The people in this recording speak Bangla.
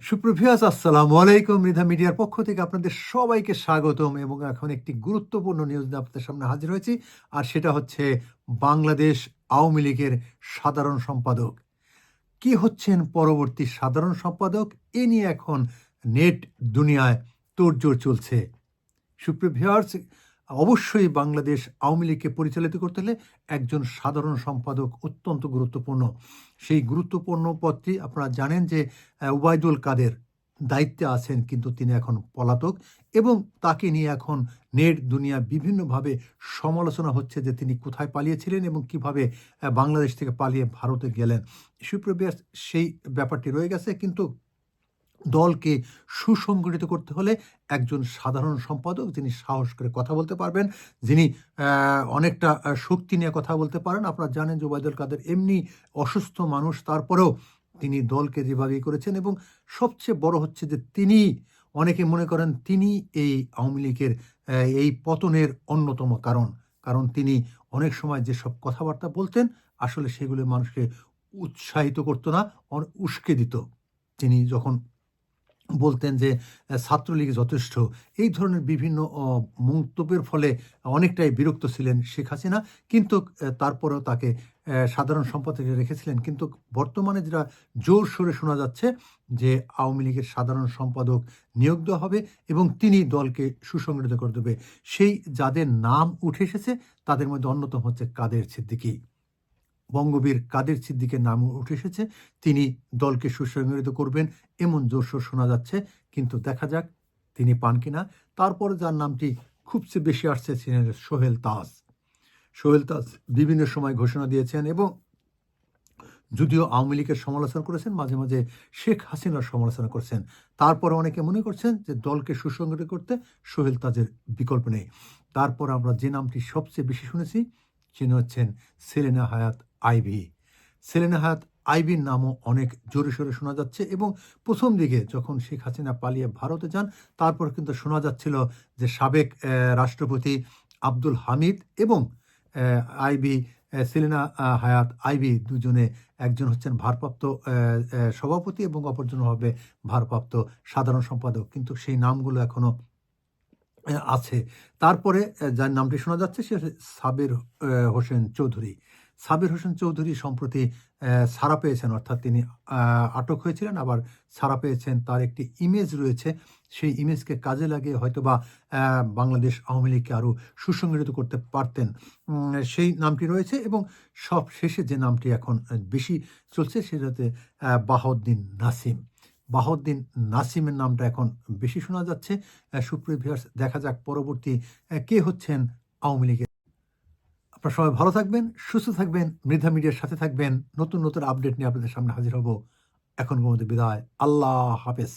সুপ্রভিয়াস আসসালামু আলাইকুম। মৃধা মিডিয়ার পক্ষ থেকে আপনাদের সবাইকে স্বাগতম এবং এখন একটি গুরুত্বপূর্ণ নিউজ নিয়ে আপনাদের সামনে হাজির হয়েছি। আর সেটা হচ্ছে বাংলাদেশ আওয়ামী লীগের সাধারণ সম্পাদক। কি হচ্ছেন পরবর্তী সাধারণ সম্পাদক? এ নিয়ে এখন নেট দুনিয়ায় তোড়জোড় চলছে। সুপ্রিয় ভিউয়ার্স, অবশ্যই বাংলাদেশ আওয়ামী লীগকে পরিচালিত করতে হলে একজন সাধারণ সম্পাদক অত্যন্ত গুরুত্বপূর্ণ। সেই গুরুত্বপূর্ণ পদটি আপনারা জানেন যে ওবায়দুল কাদের দায়িত্বে আছেন, কিন্তু তিনি এখন পলাতক এবং তাকে নিয়ে এখন নেট দুনিয়া বিভিন্নভাবে সমালোচনা হচ্ছে যে তিনি কোথায় পালিয়েছিলেন এবং কিভাবে বাংলাদেশ থেকে পালিয়ে ভারতে গেলেন। সুপ্রিয় ভিউয়ার্স, সেই ব্যাপারটি রয়ে গেছে, কিন্তু দলকে সুসংগঠিত করতে হলে একজন সাধারণ সম্পাদক যিনি সাহস করে কথা বলতে পারবেন, যিনি অনেকটা শক্তি নিয়ে কথা বলতে পারেন। আপনারা জানেন যে ওবায়দুল কাদের এমনি অসুস্থ মানুষ, তারপরেও তিনি দলকে যেভাবেই করেছেন এবং সবচেয়ে বড় হচ্ছে যে তিনি, অনেকে মনে করেন তিনি এই আওয়ামী লীগের এই পতনের অন্যতম কারণ তিনি অনেক সময় যেসব কথাবার্তা বলতেন আসলে সেগুলো মানুষকে উৎসাহিত করতো না, উস্কে দিত। তিনি যখন বলতেন যে ছাত্রলীগ যথেষ্ট, এই ধরনের বিভিন্ন মন্তব্যের ফলে অনেকটাই বিরক্ত ছিলেন শেখ হাসিনা। কিন্তু তারপরেও তাকে সাধারণ সম্পাদকে রেখেছিলেন। কিন্তু বর্তমানে যেটা জোরসোরে শোনা যাচ্ছে যে আওয়ামী লীগের সাধারণ সম্পাদক নিয়োগ দেওয়া হবে এবং তিনি দলকে সুসংগঠিত করে দেবে। সেই যাদের নাম উঠে এসেছে তাদের মধ্যে অন্যতম হচ্ছে কাদের সিদ্দিকী। বঙ্গবীর কাদের সিদ্দিকের নাম উঠে এসেছে, তিনি দলকে সুসংগঠিত করবেন এমন জোরসোর শোনা যাচ্ছে। কিন্তু দেখা যাক তিনি পান কিনা। তারপরে যার নামটি খুবচেয়ে বেশি আসছে ছিলেন সোহেল তাজ। সোহেল তাজ বিভিন্ন সময় ঘোষণা দিয়েছেন এবং যদিও আওয়ামী লীগের সমালোচনা করেছেন, মাঝে মাঝে শেখ হাসিনার সমালোচনা করছেন। তারপরে অনেকে মনে করছেন যে দলকে সুসংগঠিত করতে সোহেল তাজের বিকল্প নেই। তারপর আমরা যে নামটি সবচেয়ে বেশি শুনেছি তিনি হচ্ছেন সেলিনা হায়াৎ আইভী। সেলিনা হায়াৎ আইভীর নামও অনেক জোরে সোরে শোনা যাচ্ছে এবং প্রথম দিকে যখন শেখ হাসিনা পালিয়ে ভারতে যান তারপর কিন্তু শোনা যাচ্ছিল যে সাবেক রাষ্ট্রপতি আব্দুল হামিদ এবং আইভী, সেলিনা হায়াৎ আইভী দুজনে, একজন হচ্ছেন ভারপ্রাপ্ত সভাপতি এবং অপরজন হবে ভারপ্রাপ্ত সাধারণ সম্পাদক, কিন্তু সেই নামগুলো এখনো আছে। তারপরে যার নামটি শোনা যাচ্ছে সে সাবের হোসেন চৌধুরী। সাবের হোসেন চৌধুরী সম্প্রতি ছাড়া পেয়েছেন, অর্থাৎ তিনি আটক হয়েছিলেন আবার ছাড়া পেয়েছেন। তার একটি ইমেজ রয়েছে, সেই ইমেজকে কাজে লাগিয়ে হয়তোবা বাংলাদেশ আওয়ামী লীগকে আরও সুসংগঠিত করতে পারতেন। সেই নামটি রয়েছে এবং সব শেষে যে নামটি এখন বেশি চলছে সেটাতে বাহাউদ্দিন নাসিম। বাহাউদ্দিন নাসিমের নামটা এখন বেশি শোনা যাচ্ছে। সুপ্রিয় ভিউয়ার্স, দেখা যাক পরবর্তী কে হচ্ছেন আওয়ামী লীগের। আপনারা সবাই ভালো থাকবেন, সুস্থ থাকবেন, মৃধা মিডিয়ার সাথে থাকবেন। নতুন নতুন আপডেট নিয়ে আপনাদের সামনে হাজির হব। এখন মধ্যে বিদায়। আল্লাহ হাফেজ।